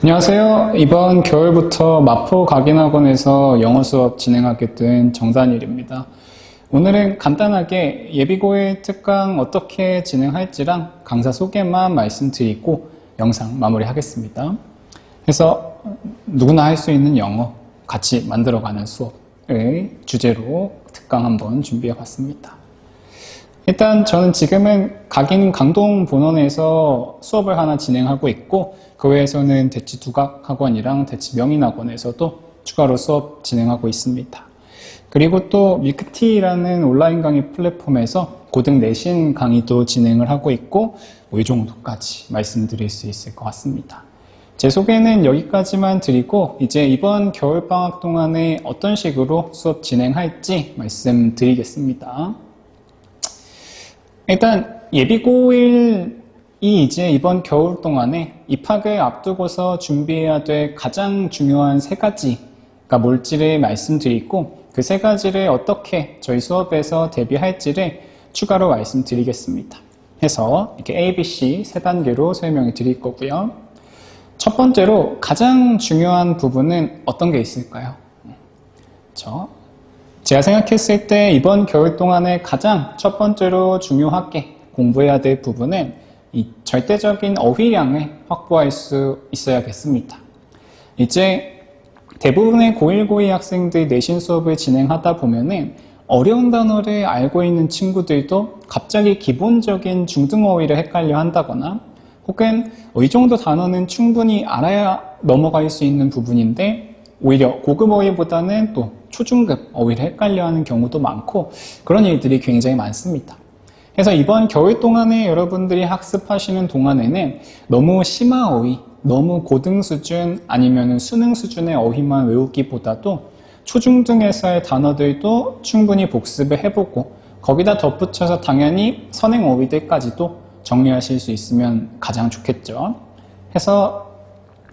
안녕하세요. 이번 겨울부터 마포 각인학원에서 영어 수업 진행하게 된 정단일입니다. 오늘은 간단하게 예비고일 특강 어떻게 진행할지랑 강사 소개만 말씀드리고 영상 마무리하겠습니다. 그래서 누구나 할 수 있는 영어 같이 만들어가는 수업을 주제로 특강 한번 준비해 봤습니다. 일단 저는 지금은 각인 강동 본원에서 수업을 하나 진행하고 있고 그 외에서는 대치 두각학원이랑 대치 명인학원에서도 추가로 수업 진행하고 있습니다. 그리고 또 밀크티라는 온라인 강의 플랫폼에서 고등 내신 강의도 진행을 하고 있고 이 정도까지 말씀드릴 수 있을 것 같습니다. 제 소개는 여기까지만 드리고 이제 이번 겨울방학 동안에 어떤 식으로 수업 진행할지 말씀드리겠습니다. 일단 예비고일이 이제 이번 겨울 동안에 입학을 앞두고서 준비해야 될 가장 중요한 세 가지가 뭘지를 말씀드리고 그 세 가지를 어떻게 저희 수업에서 대비할지를 추가로 말씀드리겠습니다. 해서 이렇게 A, B, C 세 단계로 설명을 드릴 거고요. 첫 번째로 가장 중요한 부분은 어떤 게 있을까요? 제가 생각했을 때 이번 겨울 동안에 가장 첫 번째로 중요하게 공부해야 될 부분은 이 절대적인 어휘량을 확보할 수 있어야겠습니다. 이제 대부분의 고1, 고2 학생들 내신 수업을 진행하다 보면은 어려운 단어를 알고 있는 친구들도 갑자기 기본적인 중등 어휘를 헷갈려 한다거나 혹은 이 정도 단어는 충분히 알아야 넘어갈 수 있는 부분인데 오히려 고급 어휘보다는 또 초중급 어휘를 헷갈려하는 경우도 많고 그런 일들이 굉장히 많습니다. 그래서 이번 겨울 동안에 여러분들이 학습하시는 동안에는 너무 심화 어휘, 너무 고등 수준 아니면 수능 수준의 어휘만 외우기보다도 초중등에서의 단어들도 충분히 복습을 해보고 거기다 덧붙여서 당연히 선행 어휘들까지도 정리하실 수 있으면 가장 좋겠죠. 그래서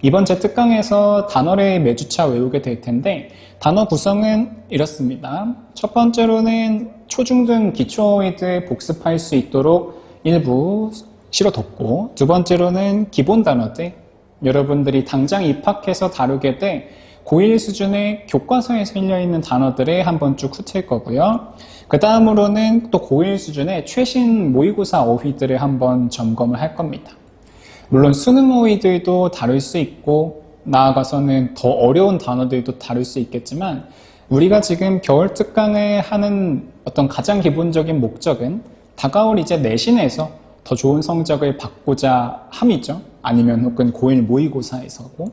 이번 제 특강에서 단어를 매주차 외우게 될 텐데 단어 구성은 이렇습니다. 첫 번째로는 초중등 기초어휘들 복습할 수 있도록 일부 실어뒀고 두 번째로는 기본 단어들 여러분들이 당장 입학해서 다루게 될 고1 수준의 교과서에 실려있는 단어들을 한번 쭉 훑을 거고요. 그 다음으로는 또 고1 수준의 최신 모의고사 어휘들을 한번 점검을 할 겁니다. 물론 수능 어휘들도 다룰 수 있고 나아가서는 더 어려운 단어들도 다룰 수 있겠지만 우리가 지금 겨울 특강을 하는 어떤 가장 기본적인 목적은 다가올 이제 내신에서 더 좋은 성적을 받고자 함이죠. 아니면 혹은 고1 모의고사에서고.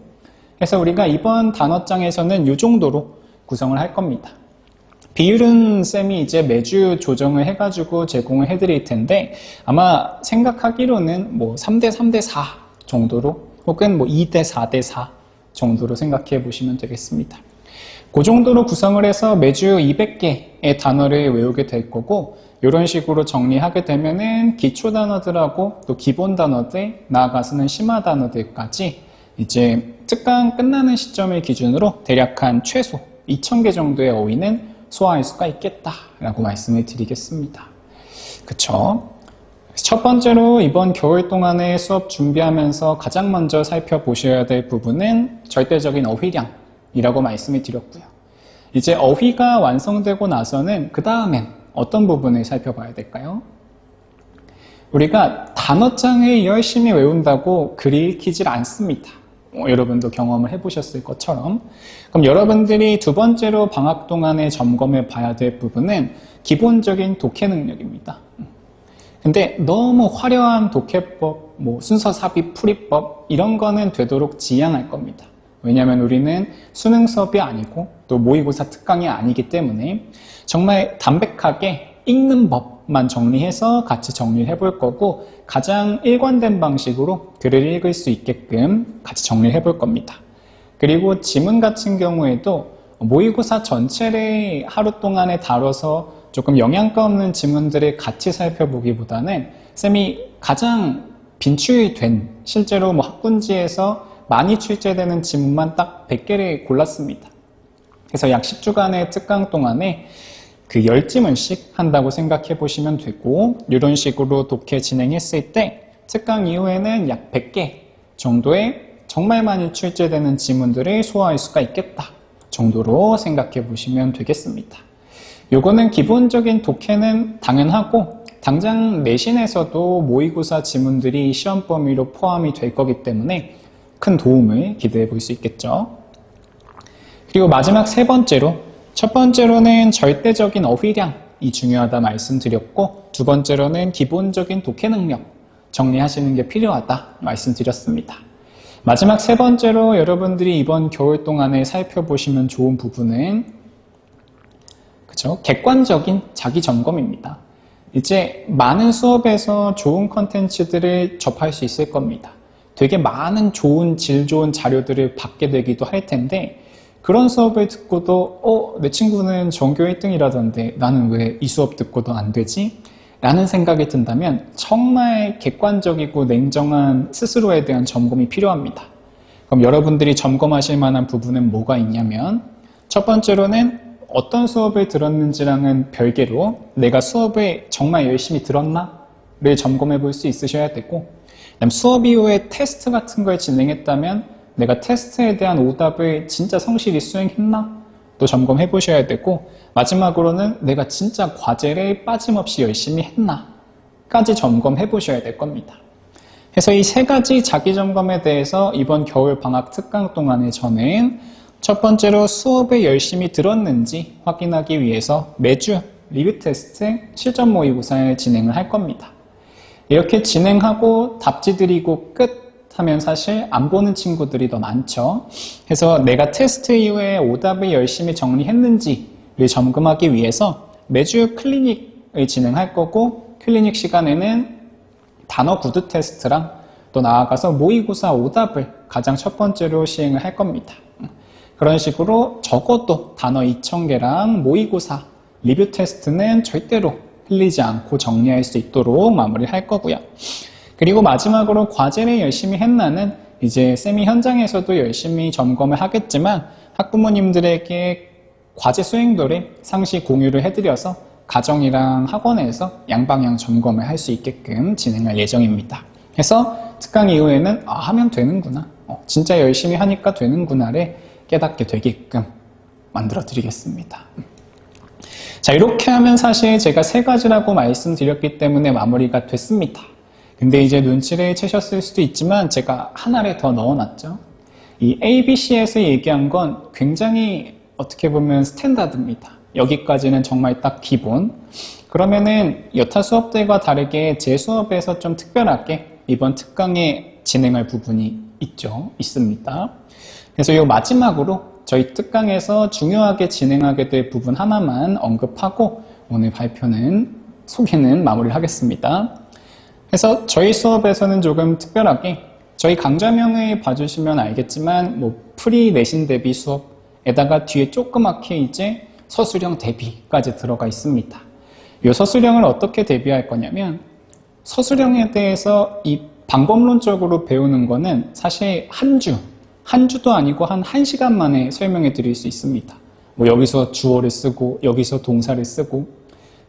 그래서 우리가 이번 단어장에서는 이 정도로 구성을 할 겁니다. 비율은 쌤이 이제 매주 조정을 해가지고 제공을 해드릴 텐데 아마 생각하기로는 뭐 3대 3대 4 정도로 혹은 뭐 2대 4대 4 정도로 생각해 보시면 되겠습니다. 그 정도로 구성을 해서 매주 200개의 단어를 외우게 될 거고 이런 식으로 정리하게 되면은 기초 단어들하고 또 기본 단어들 나아가서는 심화 단어들까지 이제 특강 끝나는 시점을 기준으로 대략 한 최소 2000개 정도의 어휘는 소화할 수가 있겠다라고 말씀을 드리겠습니다. 그쵸? 첫 번째로 이번 겨울 동안에 수업 준비하면서 가장 먼저 살펴보셔야 될 부분은 절대적인 어휘량이라고 말씀을 드렸고요. 이제 어휘가 완성되고 나서는 그 다음엔 어떤 부분을 살펴봐야 될까요? 우리가 단어장을 열심히 외운다고 글이 읽히질 않습니다. 여러분도 경험을 해보셨을 것처럼 그럼 여러분들이 두 번째로 방학 동안에 점검해 봐야 될 부분은 기본적인 독해 능력입니다. 근데 너무 화려한 독해법, 뭐 순서 삽입, 풀이법 이런 거는 되도록 지양할 겁니다. 왜냐하면 우리는 수능 수업이 아니고 또 모의고사 특강이 아니기 때문에 정말 담백하게 읽는 법만 정리해서 같이 정리를 해볼 거고 가장 일관된 방식으로 글을 읽을 수 있게끔 같이 정리를 해볼 겁니다. 그리고 지문 같은 경우에도 모의고사 전체를 하루 동안에 다뤄서 조금 영양가 없는 지문들을 같이 살펴보기보다는 쌤이 가장 빈출된 실제로 뭐 학군지에서 많이 출제되는 지문만 딱 100개를 골랐습니다. 그래서 약 10주간의 특강 동안에 그 10지문씩 한다고 생각해 보시면 되고 이런 식으로 독해 진행했을 때 특강 이후에는 약 100개 정도의 정말 많이 출제되는 지문들을 소화할 수가 있겠다 정도로 생각해 보시면 되겠습니다. 요거는 기본적인 독해는 당연하고 당장 내신에서도 모의고사 지문들이 시험 범위로 포함이 될 거기 때문에 큰 도움을 기대해 볼 수 있겠죠. 그리고 마지막 세 번째로, 첫 번째로는 절대적인 어휘량이 중요하다 말씀드렸고, 두 번째로는 기본적인 독해 능력 정리하시는 게 필요하다 말씀드렸습니다. 마지막 세 번째로 여러분들이 이번 겨울 동안에 살펴보시면 좋은 부분은 객관적인 자기 점검입니다. 이제 많은 수업에서 좋은 컨텐츠들을 접할 수 있을 겁니다. 되게 많은 좋은 질 좋은 자료들을 받게 되기도 할 텐데, 그런 수업을 듣고도 내 친구는 전교 1등이라던데 나는 왜 이 수업 듣고도 안 되지? 라는 생각이 든다면 정말 객관적이고 냉정한 스스로에 대한 점검이 필요합니다. 그럼 여러분들이 점검하실 만한 부분은 뭐가 있냐면, 첫 번째로는 어떤 수업을 들었는지랑은 별개로 내가 수업을 정말 열심히 들었나를 점검해 볼 수 있으셔야 되고, 그다음 수업 이후에 테스트 같은 걸 진행했다면 내가 테스트에 대한 오답을 진짜 성실히 수행했나? 또 점검해 보셔야 되고, 마지막으로는 내가 진짜 과제를 빠짐없이 열심히 했나? 까지 점검해 보셔야 될 겁니다. 그래서 이 세 가지 자기 점검에 대해서 이번 겨울 방학 특강 동안에 저는 첫 번째로 수업을 열심히 들었는지 확인하기 위해서 매주 리뷰 테스트 실전 모의고사를 진행을 할 겁니다. 이렇게 진행하고 답지 드리고 끝 하면 사실 안 보는 친구들이 더 많죠. 그래서 내가 테스트 이후에 오답을 열심히 정리했는지를 점검하기 위해서 매주 클리닉을 진행할 거고, 클리닉 시간에는 단어 구두 테스트랑 또 나아가서 모의고사 오답을 가장 첫 번째로 시행을 할 겁니다. 그런 식으로 적어도 단어 2000개랑 모의고사 리뷰 테스트는 절대로 흘리지 않고 정리할 수 있도록 마무리를 할 거고요. 그리고 마지막으로 과제를 열심히 했나는 이제 쌤이 현장에서도 열심히 점검을 하겠지만 학부모님들에게 과제 수행도를 상시 공유를 해드려서 가정이랑 학원에서 양방향 점검을 할 수 있게끔 진행할 예정입니다. 그래서 특강 이후에는 하면 되는구나, 진짜 열심히 하니까 되는구나를 깨닫게 되게끔 만들어 드리겠습니다. 자, 이렇게 하면 사실 제가 세 가지라고 말씀드렸기 때문에 마무리가 됐습니다. 근데 이제 눈치를 채셨을 수도 있지만 제가 하나를 더 넣어놨죠. 이 ABC에서 얘기한 건 굉장히 어떻게 보면 스탠다드입니다. 여기까지는 정말 딱 기본. 그러면은 여타 수업들과 다르게 제 수업에서 좀 특별하게 이번 특강에 진행할 부분이 있습니다. 그래서 이 마지막으로 저희 특강에서 중요하게 진행하게 될 부분 하나만 언급하고 오늘 소개는 마무리를 하겠습니다. 그래서 저희 수업에서는 조금 특별하게 저희 강좌명을 봐주시면 알겠지만 프리 내신 대비 수업에다가 뒤에 조그맣게 이제 서술형 대비까지 들어가 있습니다. 이 서술형을 어떻게 대비할 거냐면, 서술형에 대해서 이 방법론적으로 배우는 거는 사실 한 주도 아니고 한 1시간 만에 설명해 드릴 수 있습니다. 여기서 주어를 쓰고 여기서 동사를 쓰고,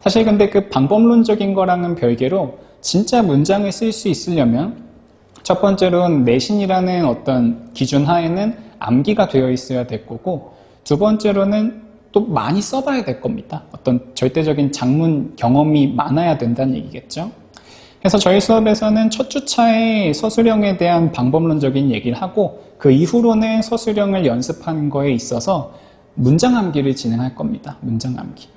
사실 근데 그 방법론적인 거랑은 별개로 진짜 문장을 쓸 수 있으려면 첫 번째로는 내신이라는 어떤 기준 하에는 암기가 되어 있어야 될 거고, 두 번째로는 또 많이 써봐야 될 겁니다. 어떤 절대적인 작문 경험이 많아야 된다는 얘기겠죠. 그래서 저희 수업에서는 첫 주차에 서술형에 대한 방법론적인 얘기를 하고, 그 이후로는 서술형을 연습하는 거에 있어서 문장 암기를 진행할 겁니다. 문장 암기.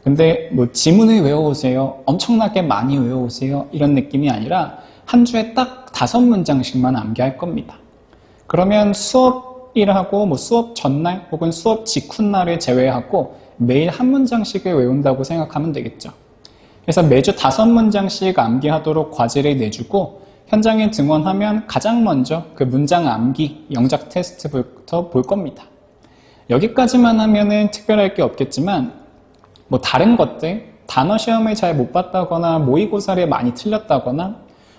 근데 지문을 외워오세요, 엄청나게 많이 외워오세요, 이런 느낌이 아니라 한 주에 딱 5문장씩만 암기할 겁니다. 그러면 수업을 하고 수업 전날 혹은 수업 직후날을 제외하고 매일 한 문장씩을 외운다고 생각하면 되겠죠. 그래서 매주 5문장씩 암기하도록 과제를 내주고, 현장에 등원하면 가장 먼저 그 문장 암기 영작 테스트부터 볼 겁니다. 여기까지만 하면은 특별할 게 없겠지만, 다른 것들, 단어 시험을 잘 못 봤다거나 모의고사를 많이 틀렸다거나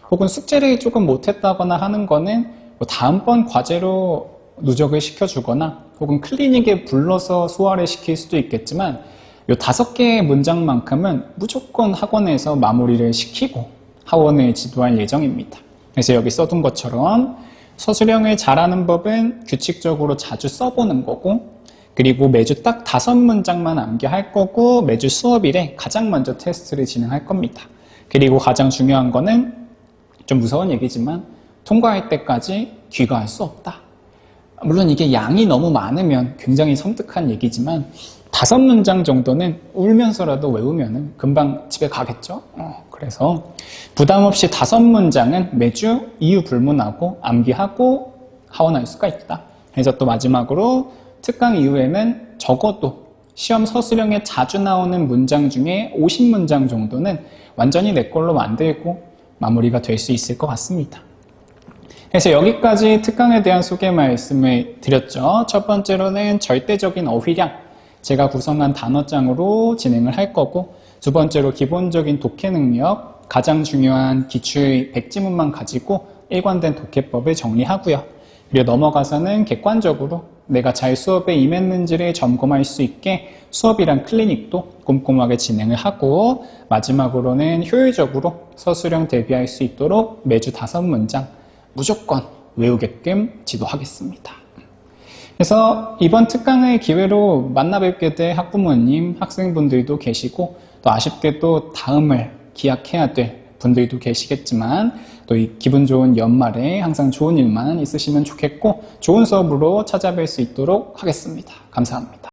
혹은 숙제를 조금 못했다거나 하는 거는 다음번 과제로 누적을 시켜주거나 혹은 클리닉에 불러서 소화를 시킬 수도 있겠지만, 이 5개의 문장만큼은 무조건 학원에서 마무리를 시키고 학원을 지도할 예정입니다. 그래서 여기 써둔 것처럼 서술형을 잘하는 법은 규칙적으로 자주 써보는 거고, 그리고 매주 딱 5문장만 암기할 거고, 매주 수업일에 가장 먼저 테스트를 진행할 겁니다. 그리고 가장 중요한 거는 좀 무서운 얘기지만 통과할 때까지 귀가할 수 없다. 물론 이게 양이 너무 많으면 굉장히 섬뜩한 얘기지만 5문장 정도는 울면서라도 외우면 금방 집에 가겠죠. 그래서 부담 없이 5문장은 매주 이유 불문하고 암기하고 하원할 수가 있다. 그래서 또 마지막으로 특강 이후에는 적어도 시험 서술형에 자주 나오는 문장 중에 50문장 정도는 완전히 내 걸로 만들고 마무리가 될 수 있을 것 같습니다. 그래서 여기까지 특강에 대한 소개 말씀을 드렸죠. 첫 번째로는 절대적인 어휘량, 제가 구성한 단어장으로 진행을 할 거고, 두 번째로 기본적인 독해 능력, 가장 중요한 기출 100지문만 가지고 일관된 독해법을 정리하고요. 그리고 넘어가서는 객관적으로 내가 잘 수업에 임했는지를 점검할 수 있게 수업이랑 클리닉도 꼼꼼하게 진행을 하고, 마지막으로는 효율적으로 서술형 대비할 수 있도록 매주 5문장 무조건 외우게끔 지도하겠습니다. 그래서 이번 특강의 기회로 만나 뵙게 될 학부모님, 학생분들도 계시고, 또 아쉽게도 다음을 기약해야 될 분들도 계시겠지만, 또 이 기분 좋은 연말에 항상 좋은 일만 있으시면 좋겠고, 좋은 수업으로 찾아뵐 수 있도록 하겠습니다. 감사합니다.